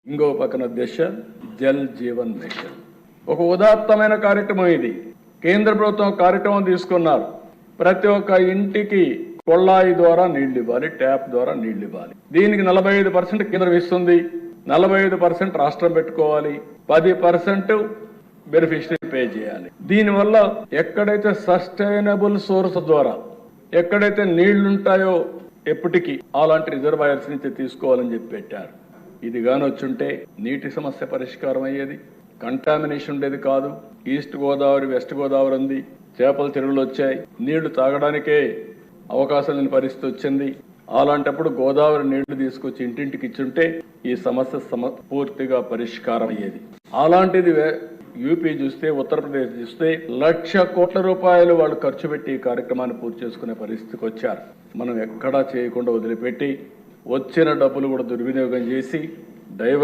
ఇంకో పక్కన దిశ జల్ జీవన్ మిషన్ ఒక ఉదాత్తమైన కార్యక్రమం ఇది. కేంద్ర ప్రభుత్వం కార్యక్రమం తీసుకున్నారు. ప్రతి ఒక్క ఇంటికి కొళ్ళాయి ద్వారా నీళ్లు ఇవ్వాలి, ట్యాప్ ద్వారా నీళ్లు ఇవ్వాలి. దీనికి 45% కేంద్రం ఇస్తుంది, 45% రాష్ట్రం పెట్టుకోవాలి, 10% బెనిఫిషరీ పే చేయాలి. దీనివల్ల ఎక్కడైతే సస్టైనబుల్ సోర్స్ ద్వారా ఎక్కడైతే నీళ్లుంటాయో ఎప్పటికీ అలాంటి రిజర్వాయర్స్ నుంచి తీసుకోవాలని చెప్పి పెట్టారు. ఇది గాని వచ్చుంటే నీటి సమస్య పరిష్కారం అయ్యేది, కంటామినేషన్ ఉండేది కాదు. ఈస్ట్ గోదావరి, వెస్ట్ గోదావరి ఉంది, చేపల చెరువులు వచ్చాయి, నీళ్లు తాగడానికే అవకాశం లేని పరిస్థితి వచ్చింది. అలాంటప్పుడు గోదావరి నీళ్లు తీసుకొచ్చి ఇంటింటికి ఇచ్చుంటే ఈ సమస్య పూర్తిగా పరిష్కారం అయ్యేది. అలాంటిది యూపీ చూస్తే, ఉత్తరప్రదేశ్ చూస్తే 1,00,000 కోట్ల రూపాయలు వాళ్ళు ఖర్చు పెట్టి ఈ కార్యక్రమాన్ని పూర్తి చేసుకునే పరిస్థితికి వచ్చారు. మనం ఎక్కడా చేయకుండా వదిలిపెట్టి వచ్చిన డబ్బులు కూడా దుర్వినియోగం చేసి డైవర్ట్